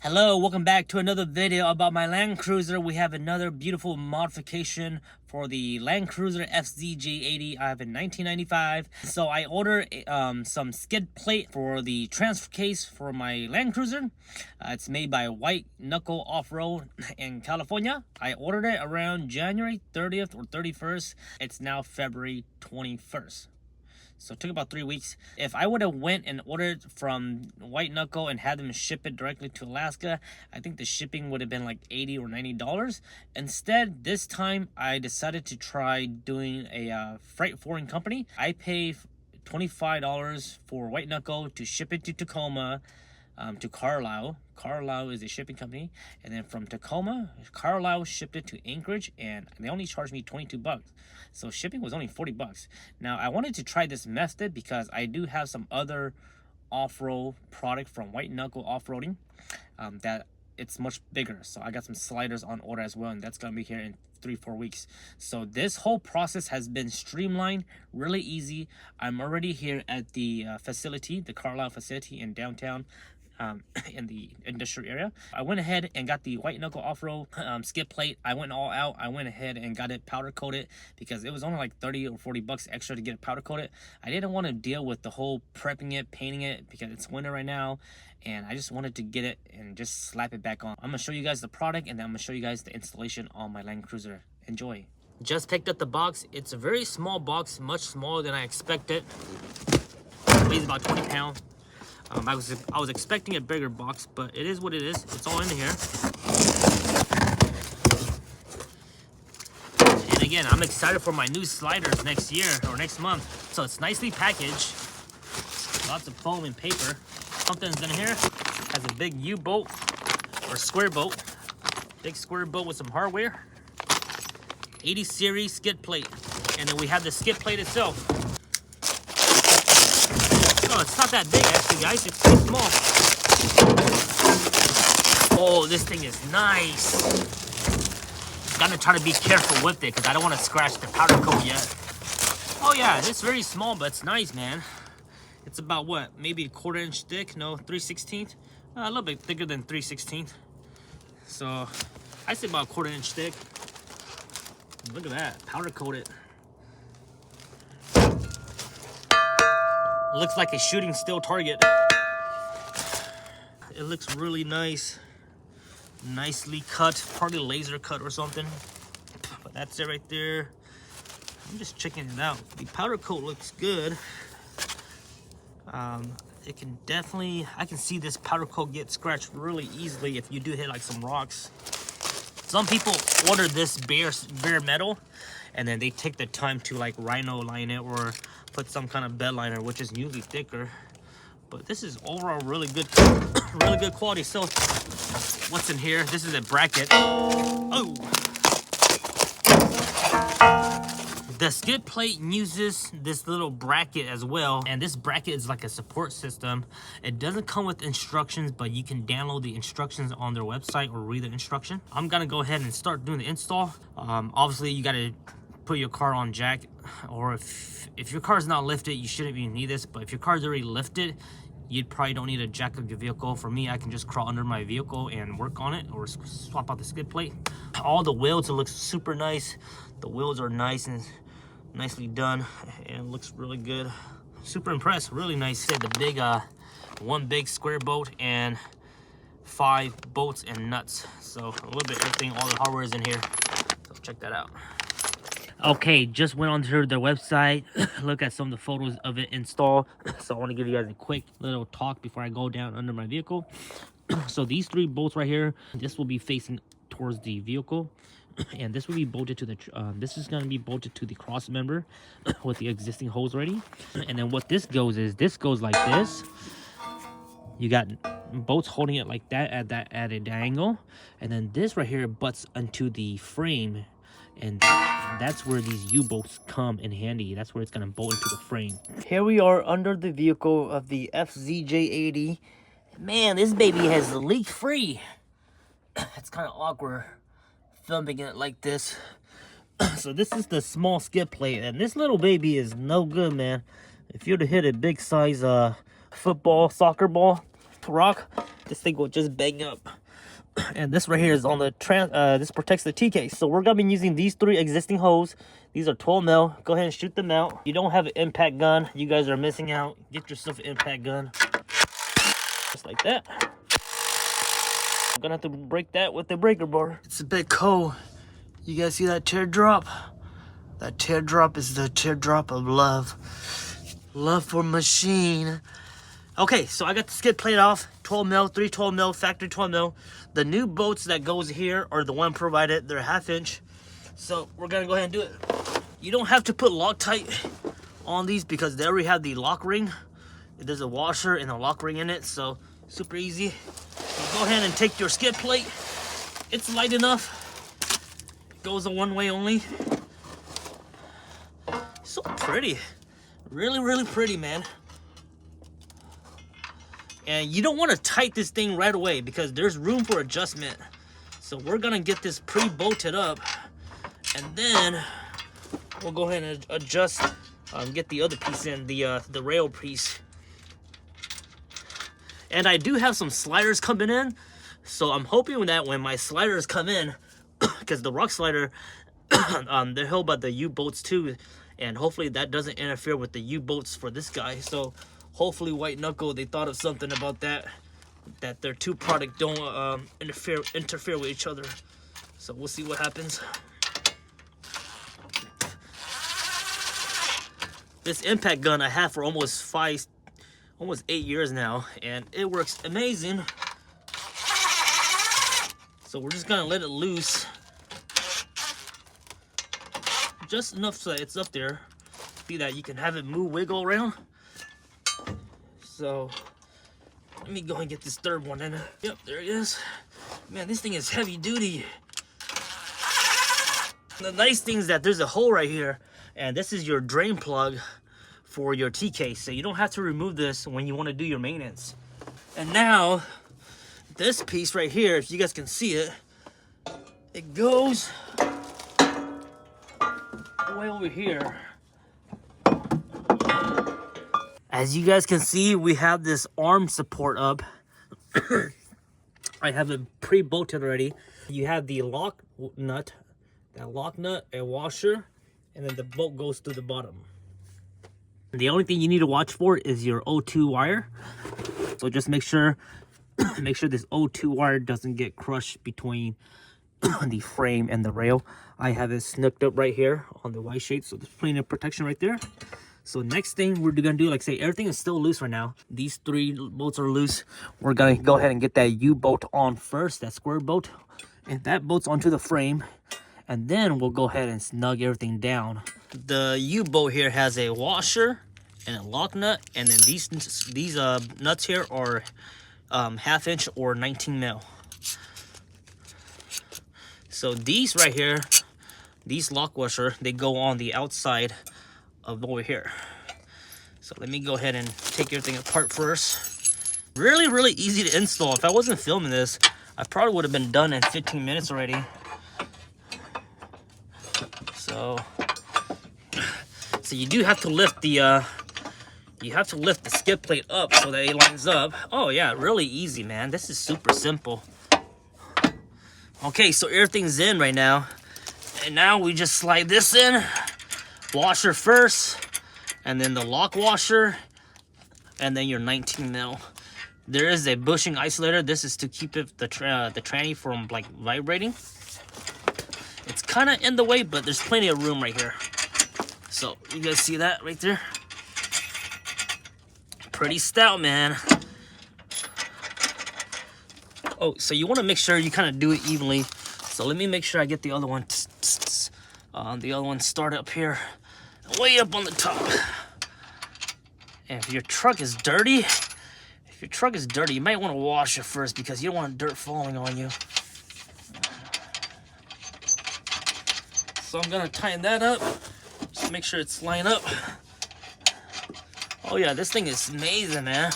Hello, welcome back to another video about my Land Cruiser. We have another beautiful modification for the Land Cruiser FZJ80. I have in 1995. So I ordered some skid plate for the transfer case for my Land Cruiser. It's made by White Knuckle Off-Road in California. I ordered it around January 30th or 31st. It's now February 21st. So it took about 3 weeks. If I would have went and ordered from White Knuckle and had them ship it directly to Alaska, I think the shipping would have been like $80 or $90. Instead, this time I decided to try doing a freight forwarding company. I pay $25 for White Knuckle to ship it to Tacoma, to Carlisle. Carlisle is a shipping company, and then from Tacoma, Carlisle shipped it to Anchorage, and they only charged me $22. So shipping was only $40. Now I wanted to try this method because I do have some other off-road product from White Knuckle Off-Roading that it's much bigger. So I got some sliders on order as well, and that's gonna be here in 3-4 weeks. So this whole process has been streamlined, really easy. I'm already here at the facility, the Carlisle facility in downtown, in the industrial area. I went ahead and got the White Knuckle Off-Road skid plate. I went all out. I went ahead and got it powder coated because it was only like 30 or 40 bucks extra to get it powder coated. I didn't want to deal with the whole prepping it, painting it, because it's winter right now, and I just wanted to get it and just slap it back on. I'm gonna show you guys the product, and then I'm gonna show you guys the installation on my Land Cruiser. Enjoy. Just picked up the box. It's a very small box, much smaller than I expected. It weighs about 20 pounds. I was expecting a bigger box, but it is what it is. It's all in here. And again, I'm excited for my new sliders next year or next month. So it's nicely packaged. Lots of foam and paper. Something's in here. Has a big U-bolt or square bolt. Big square bolt with some hardware. 80 series skid plate. And then we have the skid plate itself. Oh, it's not that big actually, guys. It's pretty small. Oh, this thing is nice. Gotta try to be careful with it because I don't want to scratch the powder coat yet. Oh yeah, it's very small, but it's nice, man. It's about what? Maybe a 1/4 inch thick? No, 3/16. A little bit thicker than 3/16. So I say about a 1/4 inch thick. Look at that, powder coated. Looks like a shooting steel target. It looks really nice. Nicely cut, probably laser cut or something. But that's it right there. I'm just checking it out. The powder coat looks good. It can definitely, I can see this powder coat get scratched really easily if you do hit like some rocks. Some people order this bare metal, and then they take the time to like rhino line it or put some kind of bed liner, which is usually thicker. But this is overall really good, really good quality. So what's in here? This is a bracket. Oh, the skid plate uses this little bracket as well, and this bracket is like a support system. It doesn't come with instructions, but you can download the instructions on their website or read the instruction. I'm gonna go ahead and start doing the install. Obviously you gotta put your car on jack, or if your car is not lifted, you shouldn't even need this. But if your car is already lifted, you probably don't need to jack up your vehicle. For me, I can just crawl under my vehicle and work on it, or swap out the skid plate. All the wheels, it looks super nice. The wheels are nice and nicely done, and it looks really good. Super impressed. Really nice. The big one big square bolt and 5 bolts and nuts. So a little bit everything, all the hardware is in here. So check that out. Okay, just went onto their website. Look at some of the photos of it installed. So I want to give you guys a quick little talk before I go down under my vehicle. So these 3 bolts right here, this will be facing towards the vehicle, and this will be bolted to the this is going to be bolted to the cross member with the existing holes ready. And then what this goes is, this goes like this. You got bolts holding it like that at an angle, and then this right here butts into the frame, and that's where these U-bolts come in handy. That's where it's going to bolt into the frame. Here we are under the vehicle of the FZJ80. Man, this baby has leak free. It's kind of awkward filming it like this. So this is the small skid plate, and this little baby is no good, man. If you'd have hit a big size football, soccer ball, rock, this thing will just bang up. And this right here is on the this protects the TK. So we're gonna be using these 3 existing holes. These are 12 mil. Go ahead and shoot them out. You don't have an impact gun, you guys are missing out. Get yourself an impact gun. Just like that. I'm gonna have to break that with the breaker bar. It's a bit cold. You guys see that teardrop? That teardrop is the teardrop of love. Love for machine. Okay, so I got the skid plate off. 12 mil, 3 12 mil, factory 12 mil. The new bolts that goes here are the one provided. They're 1/2 inch. So we're gonna go ahead and do it. You don't have to put Loctite on these because they already have the lock ring. There's a washer and a lock ring in it, so super easy. So go ahead and take your skid plate. It's light enough. It goes a one way only. So pretty. Really, really pretty, man. And you don't want to tighten this thing right away because there's room for adjustment. So we're gonna get this pre-bolted up, and then we'll go ahead and adjust, get the other piece in, the rail piece. And I do have some sliders coming in, so I'm hoping that when my sliders come in, because the rock slider, they're held by the U-bolts too, and hopefully that doesn't interfere with the U-bolts for this guy. So hopefully White Knuckle, they thought of something about that their 2 product don't interfere with each other. So we'll see what happens. This impact gun I have for almost 8 years now, and it works amazing. So we're just gonna let it loose just enough so that it's up there. See that you can have it wiggle around. So let me go and get this 3rd one in. Yep, there it is. Man, this thing is heavy duty. The nice thing is that there's a hole right here, and this is your drain plug for your TK, so you don't have to remove this when you want to do your maintenance. And now this piece right here, if you guys can see it, it goes way over here. As you guys can see, we have this arm support up. I have it pre-bolted already. You have the lock nut, a washer, and then the bolt goes through the bottom. The only thing you need to watch for is your O2 wire. So just make sure this O2 wire doesn't get crushed between the frame and the rail. I have it snooked up right here on the Y shape, so there's plenty of protection right there. So next thing we're gonna do, like say everything is still loose right now. These 3 bolts are loose. We're gonna go ahead and get that U bolt on first, that square bolt, and that bolts onto the frame. And then we'll go ahead and snug everything down. The U bolt here has a washer and a lock nut, and then these nuts here are 1/2 inch or 19 mil. So these right here, these lock washer, they go on the outside of over here. So let me go ahead and take everything apart first. Really, really easy to install. If I wasn't filming this, I probably would have been done in 15 minutes already. So you do have to lift the skid plate up so that it lines up. Oh yeah, really easy, man. This is super simple. Okay, so everything's in right now, and now we just slide this in. Washer first, and then the lock washer, and then your 19 mil. There is a bushing isolator. This is to keep it the tranny from like vibrating. It's kind of in the way, but there's plenty of room right here. So you guys see that right there? Pretty stout, man. Oh, so you want to make sure you kind of do it evenly. So let me make sure I get the other one. The other one start up here, way up on the top. And if your truck is dirty, you might want to wash it first because you don't want dirt falling on you. So I'm gonna tighten that up. Just make sure it's lined up. Oh yeah, this thing is amazing, man.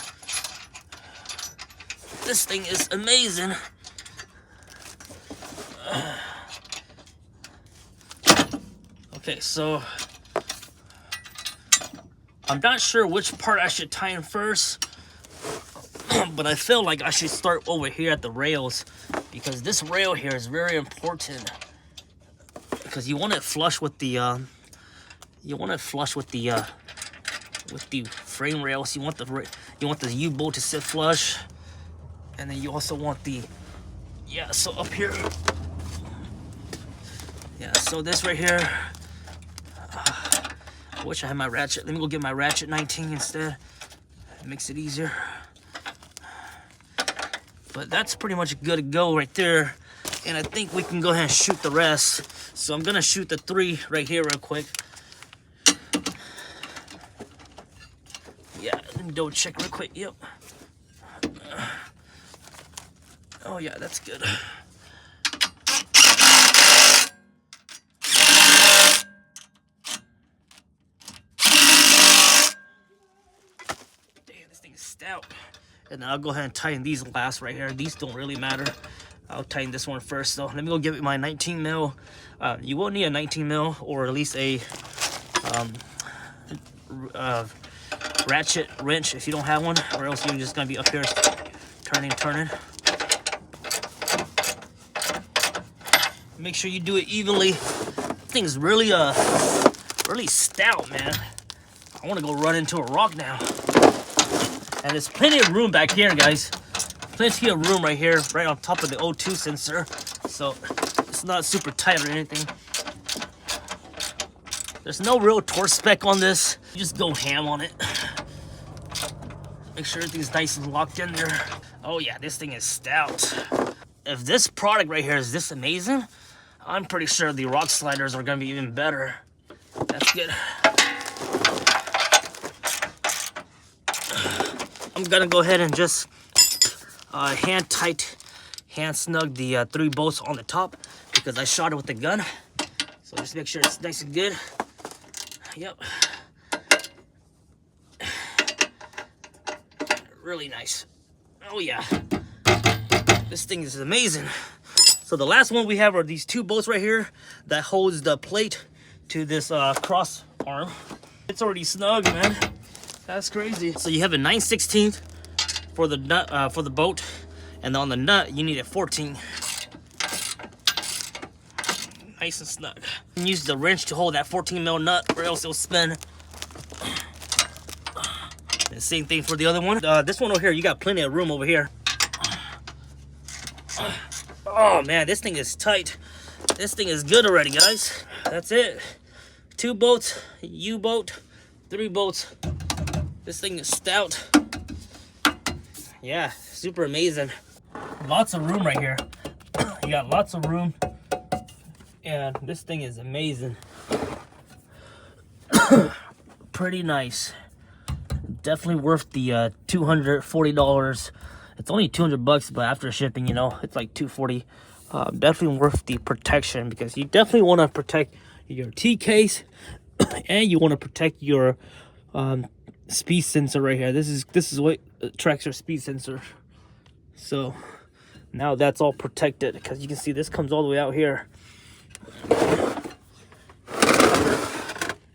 This thing is amazing. Okay, so I'm not sure which part I should tie in first. But I feel like I should start over here at the rails, because this rail here is very important, because you want it flush with the with the frame rails. You want the U-bolt to sit flush, and then you also want the so up here. Yeah, so this right here. I wish I had my ratchet. Let me go get my ratchet 19 instead. It makes it easier. But that's pretty much good to go right there. And I think we can go ahead and shoot the rest. So I'm gonna shoot the 3 right here real quick. Yeah, let me double check real quick. Yep. Oh yeah, that's good. Damn, this thing is stout. And then I'll go ahead and tighten these last right here. These don't really matter. I'll tighten this one first. So let me go give it my 19 mil. You will need a 19 mil or at least a ratchet wrench if you don't have one, or else you're just gonna be up here turning. Make sure you do it evenly. This thing's really really stout, man. I want to go run into a rock now. And there's plenty of room back here, guys. Plenty of room right here, right on top of the O2 sensor. So it's not super tight or anything. There's no real torque spec on this. You just go ham on it. Make sure everything's nice and locked in there. Oh yeah, this thing is stout. If this product right here is this amazing, I'm pretty sure the rock sliders are gonna be even better. That's good. I'm gonna go ahead and just hand snug the 3 bolts on the top, because I shot it with the gun. So just make sure it's nice and good. Yep. Really nice. Oh yeah. This thing is amazing. So the last one we have are these 2 bolts right here that holds the plate to this cross arm. It's already snug, man. That's crazy. So you have a 9/16 for the nut for the bolt, and on the nut you need a 14. Nice and snug. You can use the wrench to hold that 14 mil nut, or else it'll spin. And same thing for the other one. This one over here, you got plenty of room over here. Oh man, this thing is tight. This thing is good already, guys. That's it. 2 bolts, U-bolt, 3 bolts. This thing is stout. Yeah, super amazing. Lots of room right here. You got lots of room. And this thing is amazing. Pretty nice. Definitely worth the $240. It's only 200 bucks, but after shipping, you know, it's like 240. Definitely worth the protection, because you definitely want to protect your T case, and you want to protect your speed sensor right here. This is what tracks your speed sensor. So now that's all protected, because you can see this comes all the way out here.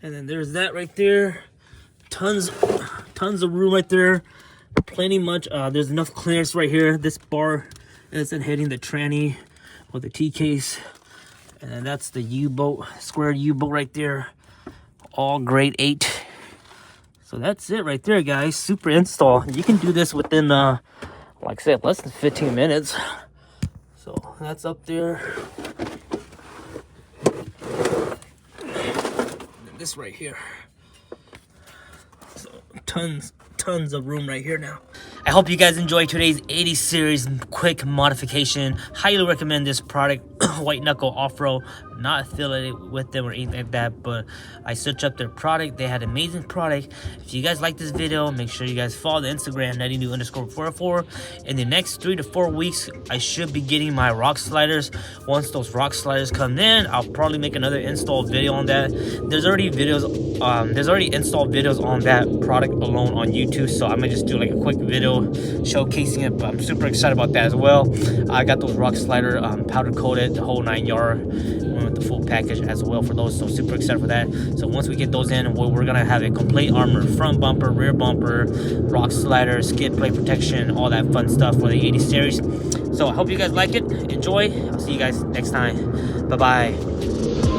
And then there's that right there. Tons of room right there. Plenty much. There's enough clearance right here. This bar isn't hitting the tranny or the T case. And then that's the U-bolt, square U-bolt right there. All grade 8. So that's it right there, guys. Super install. You can do this within, like I said, less than 15 minutes. So that's up there. And this right here. So tons of room right here now. I hope you guys enjoyed today's 80 series quick modification. Highly recommend this product. White Knuckle Off-Road. Not affiliated with them or anything like that, but I searched up their product. They had amazing product. If you guys like this video, make sure you guys follow the Instagram NuttyNu_404. In the next 3 to 4 weeks, I should be getting my rock sliders. Once those rock sliders come in, I'll probably make another install video on that. There's already installed videos on that product alone on YouTube, so I might just do like a quick video video showcasing it, but I'm super excited about that as well. I got those rock slider powder coated, the whole 9 yard, with the full package as well for those, so super excited for that. So once we get those in, we're gonna have a complete armor, front bumper, rear bumper, rock slider, skid plate protection, all that fun stuff for the 80 series. So I hope you guys like it, enjoy. I'll see you guys next time. Bye bye.